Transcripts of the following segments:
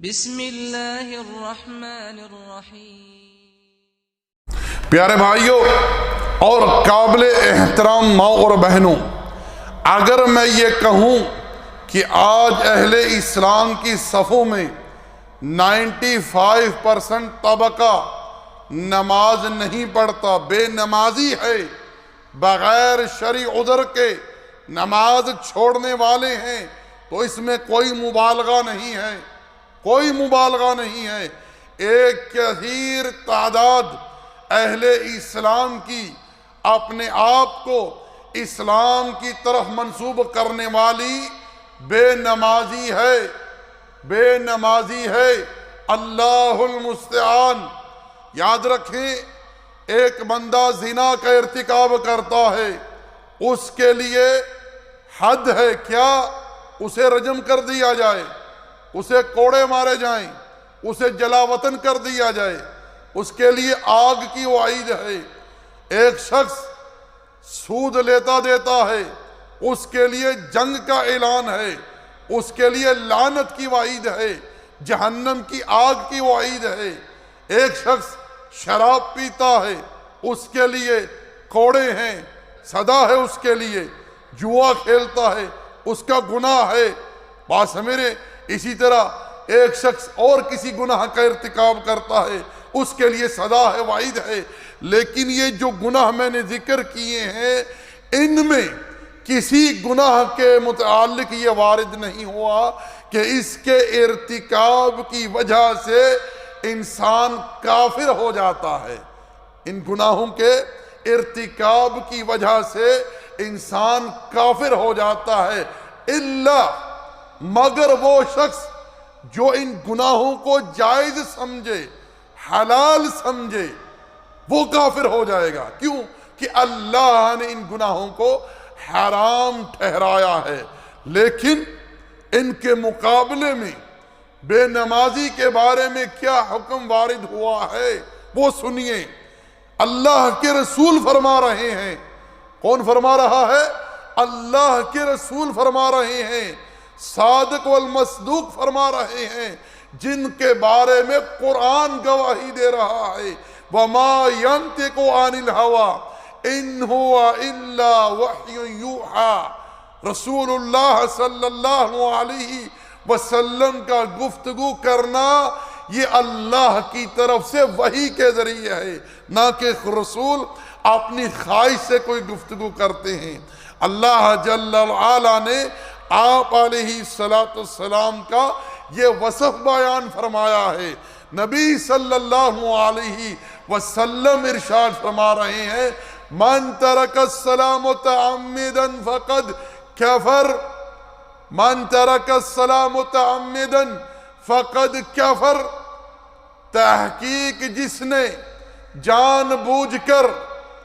بسم اللہ الرحمن الرحیم۔ پیارے بھائیوں اور قابل احترام ماں اور بہنوں، اگر میں یہ کہوں کہ آج اہل اسلام کی صفوں میں 95% طبقہ نماز نہیں پڑھتا، بے نمازی ہے، بغیر شرعی عذر کے نماز چھوڑنے والے ہیں، تو اس میں کوئی مبالغہ نہیں ہے، کوئی مبالغہ نہیں ہے۔ ایک کثیر تعداد اہل اسلام کی اپنے آپ کو اسلام کی طرف منسوب کرنے والی بے نمازی ہے، بے نمازی ہے۔ اللہ المستعان۔ یاد رکھیں، ایک بندہ زنا کا ارتکاب کرتا ہے، اس کے لیے حد ہے کیا؟ اسے رجم کر دیا جائے، اسے کوڑے مارے جائیں، اسے جلا وطن کر دیا جائے، اس کے لیے آگ کی وعید ہے۔ ایک شخص سود لیتا دیتا ہے، اس کے لیے جنگ کا اعلان ہے، اس کے لیے لعنت کی وعید ہے، جہنم کی آگ کی وعید ہے۔ ایک شخص شراب پیتا ہے، اس کے لیے کوڑے ہیں، سزا ہے اس کے لیے۔ جوا کھیلتا ہے، اس کا گناہ ہے، بات سمجھے۔ اسی طرح ایک شخص اور کسی گناہ کا ارتکاب کرتا ہے، اس کے لیے سزا ہے، وعید ہے۔ لیکن یہ جو گناہ میں نے ذکر کیے ہیں، ان میں کسی گناہ کے متعلق یہ وارد نہیں ہوا کہ اس کے ارتکاب کی وجہ سے انسان کافر ہو جاتا ہے۔ ان گناہوں کے ارتکاب کی وجہ سے انسان کافر ہو جاتا ہے، الا مگر وہ شخص جو ان گناہوں کو جائز سمجھے، حلال سمجھے، وہ کافر ہو جائے گا۔ کیوں؟ کہ اللہ نے ان گناہوں کو حرام ٹھہرایا ہے۔ لیکن ان کے مقابلے میں بے نمازی کے بارے میں کیا حکم وارد ہوا ہے وہ سنیے۔ اللہ کے رسول فرما رہے ہیں۔ کون فرما رہا ہے؟ اللہ کے رسول فرما رہے ہیں، صادق والمصدوق فرما رہے ہیں، جن کے بارے میں قرآن گواہی دے رہا ہے۔ وَمَا يَنْتِقُ عَنِ الْهَوَىٰ إِنْ هُوَ إِلَّا وَحْيٌ يُوحَىٰ۔ رسول اللہ صلی اللہ علیہ وسلم کا گفتگو کرنا یہ اللہ کی طرف سے وحی کے ذریعے ہے، نہ کہ رسول اپنی خواہش سے کوئی گفتگو کرتے ہیں۔ اللہ جل وعلا نے آپ علیہ السلام کا یہ وصف بیان فرمایا ہے۔ نبی صلی اللہ علیہ وسلم ارشاد فرما رہے ہیں، من ترک الصلاۃ متعمدا فقد کفر، من ترک الصلاۃ متعمدا فقد کفر۔ تحقیق جس نے جان بوجھ کر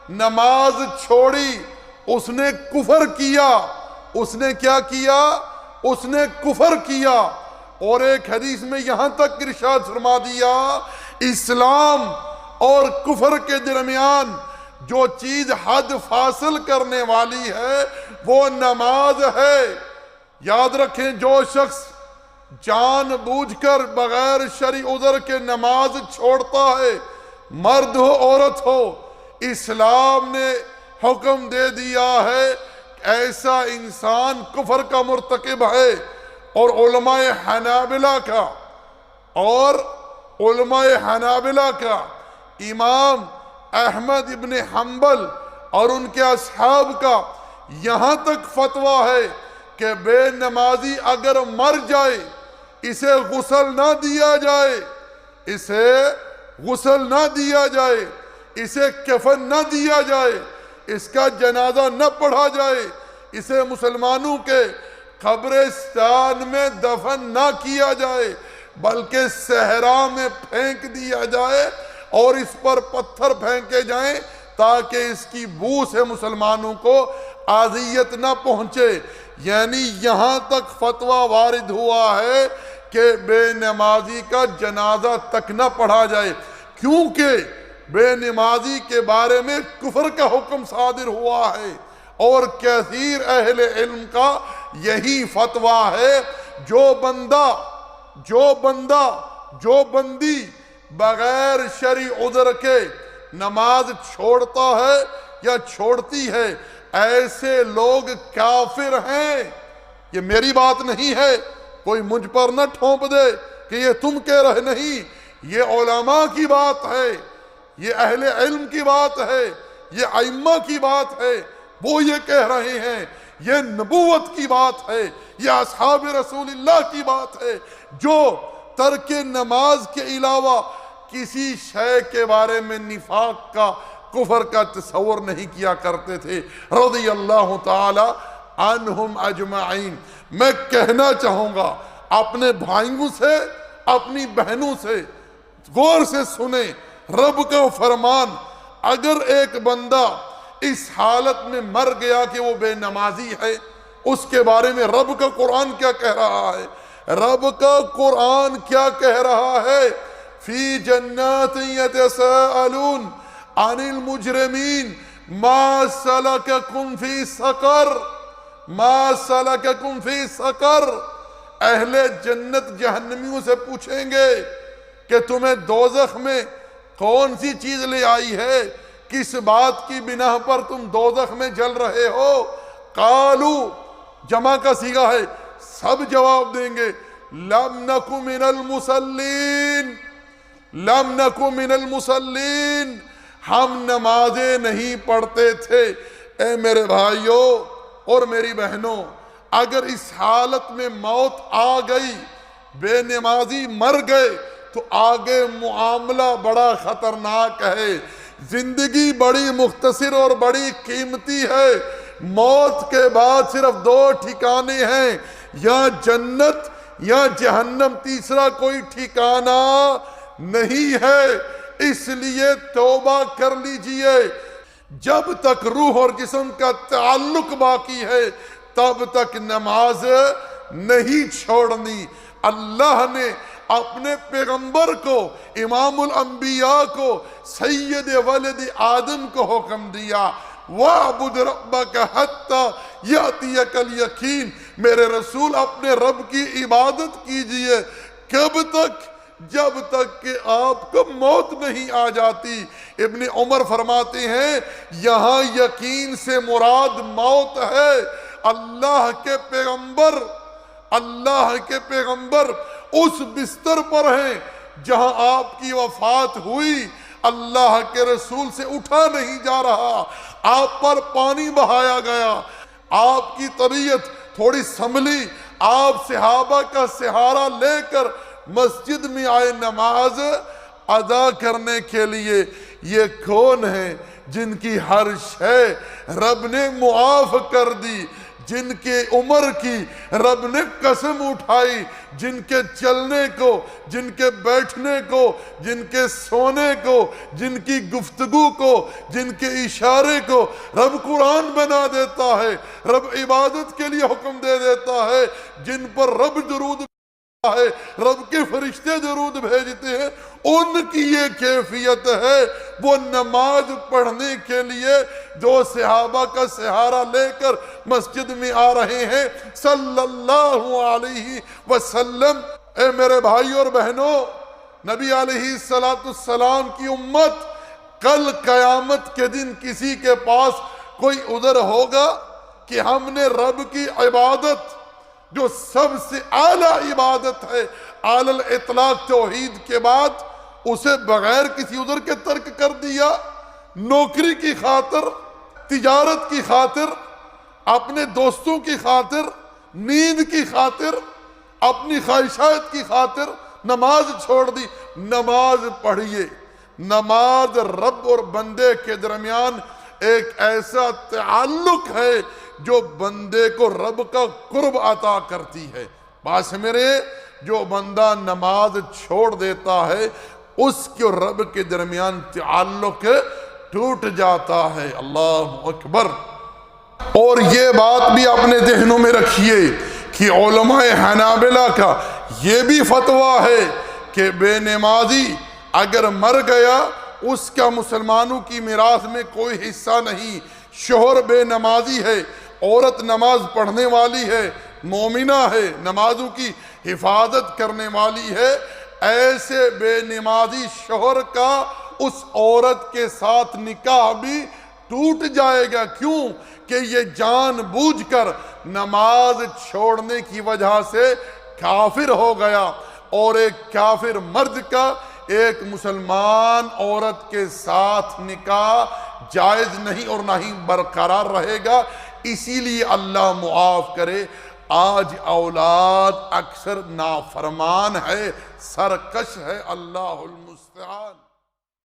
نماز چھوڑی، اس نے کفر کیا۔ اس نے کیا کیا؟ اس نے کفر کیا۔ اور ایک حدیث میں یہاں تک ارشاد فرما دیا، اسلام اور کفر کے درمیان جو چیز حد فاصل کرنے والی ہے وہ نماز ہے۔ یاد رکھیں، جو شخص جان بوجھ کر بغیر شرعی عذر کے نماز چھوڑتا ہے، مرد ہو عورت ہو، اسلام نے حکم دے دیا ہے ایسا انسان کفر کا مرتکب ہے۔ اور علماء حنابلہ کا امام احمد ابن حنبل اور ان کے اصحاب کا یہاں تک فتویٰ ہے کہ بے نمازی اگر مر جائے، اسے غسل نہ دیا جائے، اسے غسل نہ دیا جائے، اسے کفن نہ دیا جائے، اس کا جنازہ نہ پڑھا جائے، اسے مسلمانوں کے قبرستان میں دفن نہ کیا جائے، بلکہ صحرا میں پھینک دیا جائے اور اس پر پتھر پھینکے جائیں تاکہ اس کی بو سے مسلمانوں کو اذیت نہ پہنچے۔ یعنی یہاں تک فتویٰ وارد ہوا ہے کہ بے نمازی کا جنازہ تک نہ پڑھا جائے، کیونکہ بے نمازی کے بارے میں کفر کا حکم صادر ہوا ہے۔ اور کثیر اہل علم کا یہی فتویٰ ہے، جو بندہ جو بندہ جو بندی بغیر شرعی عذر کے نماز چھوڑتا ہے یا چھوڑتی ہے، ایسے لوگ کافر ہیں۔ یہ میری بات نہیں ہے، کوئی مجھ پر نہ ٹھونپ دے کہ یہ تم کہہ رہے، نہیں، یہ علماء کی بات ہے، یہ اہل علم کی بات ہے، یہ ائمہ کی بات ہے، وہ یہ کہہ رہے ہیں، یہ نبوت کی بات ہے، یہ اصحاب رسول اللہ کی بات ہے، جو ترک نماز کے علاوہ کسی شے کے بارے میں نفاق کا، کفر کا تصور نہیں کیا کرتے تھے، رضی اللہ تعالی عنہم اجمعین۔ میں کہنا چاہوں گا اپنے بھائیوں سے، اپنی بہنوں سے، غور سے سنیں رب کا فرمان۔ اگر ایک بندہ اس حالت میں مر گیا کہ وہ بے نمازی ہے، اس کے بارے میں رب کا قرآن کیا کہہ رہا ہے؟ رب کا قرآن کیا کہہ رہا ہے؟ فی جنات یتساءلون عن المجرمین ما سلککم فی سقر، ما سلککم فی سقر۔ اہل جنت جہنمیوں سے پوچھیں گے کہ تمہیں دوزخ میں کون سی چیز لے آئی ہے، کس بات کی بنا پر تم دوزخ میں جل رہے ہو؟ قالو، جمع کا صیغہ ہے، سب جواب دیں گے، لم نک من المصلین، لم نک من المصلین، ہم نمازیں نہیں پڑھتے تھے۔ اے میرے بھائیوں اور میری بہنوں، اگر اس حالت میں موت آ گئی، بے نمازی مر گئے، تو آگے معاملہ بڑا خطرناک ہے۔ زندگی بڑی مختصر اور بڑی قیمتی ہے۔ موت کے بعد صرف دو ٹھکانے ہیں، یا جنت یا جہنم، تیسرا کوئی ٹھکانہ نہیں ہے۔ اس لیے توبہ کر لیجئے، جب تک روح اور جسم کا تعلق باقی ہے تب تک نماز نہیں چھوڑنی۔ اللہ نے اپنے پیغمبر کو، امام الانبیاء کو، سید ولد آدم کو حکم دیا، وَاعْبُدْ رَبَّكَ حَتَّى يَأْتِيَكَ الْيَقِينُ، میرے رسول اپنے رب کی عبادت کیجئے، کب تک؟ جب تک کہ آپ کو موت نہیں آ جاتی۔ ابن عمر فرماتے ہیں یہاں یقین سے مراد موت ہے۔ اللہ کے پیغمبر اس بستر پر ہیں جہاں آپ کی وفات ہوئی، اللہ کے رسول سے اٹھا نہیں جا رہا، آپ پر پانی بہایا گیا، آپ کی طبیعت تھوڑی سنبھلی، آپ صحابہ کا سہارا لے کر مسجد میں آئے نماز ادا کرنے کے لیے۔ یہ کون ہیں جن کی ہر شے رب نے معاف کر دی، جن کے عمر کی رب نے قسم اٹھائی، جن کے چلنے کو، جن کے بیٹھنے کو، جن کے سونے کو، جن کی گفتگو کو، جن کے اشارے کو رب قرآن بنا دیتا ہے، رب عبادت کے لیے حکم دے دیتا ہے، جن پر رب درود ہے، رب کے فرشتے درود بھیجتے ہیں، ان کی یہ کیفیت ہے۔ وہ نماز پڑھنے کے لیے جو صحابہ کا سہارا لے کر مسجد میں آ رہے ہیں صلی اللہ علیہ وسلم۔ اے میرے بھائی اور بہنوں، نبی علیہ السلام کی امت، کل قیامت کے دن کسی کے پاس کوئی عذر ہوگا کہ ہم نے رب کی عبادت، جو سب سے اعلیٰ عبادت ہے اعلی الاطلاق توحید کے بعد، اسے بغیر کسی عذر کے ترک کر دیا؟ نوکری کی خاطر، تجارت کی خاطر، اپنے دوستوں کی خاطر، نیند کی خاطر، اپنی خواہشات کی خاطر نماز چھوڑ دی؟ نماز پڑھیے۔ نماز رب اور بندے کے درمیان ایک ایسا تعلق ہے جو بندے کو رب کا قرب عطا کرتی ہے۔ باس میرے، جو بندہ نماز چھوڑ دیتا ہے اس کے رب کے درمیان تعلق ٹوٹ جاتا ہے۔ اللہ اکبر۔ اور یہ بات بھی اپنے ذہنوں میں رکھیے کہ علماء حنابلہ کا یہ بھی فتویٰ ہے کہ بے نمازی اگر مر گیا اس کا مسلمانوں کی میراث میں کوئی حصہ نہیں۔ شوہر بے نمازی ہے، عورت نماز پڑھنے والی ہے، مومنہ ہے، نمازوں کی حفاظت کرنے والی ہے، ایسے بے نمازی شوہر کا اس عورت کے ساتھ نکاح بھی ٹوٹ جائے گا۔ کیوں کہ یہ جان بوجھ کر نماز چھوڑنے کی وجہ سے کافر ہو گیا، اور ایک کافر مرد کا ایک مسلمان عورت کے ساتھ نکاح جائز نہیں اور نہ ہی برقرار رہے گا۔ اسی لیے اللہ معاف کرے، آج اولاد اکثر نافرمان ہے، سرکش ہے، اللہ المستعان۔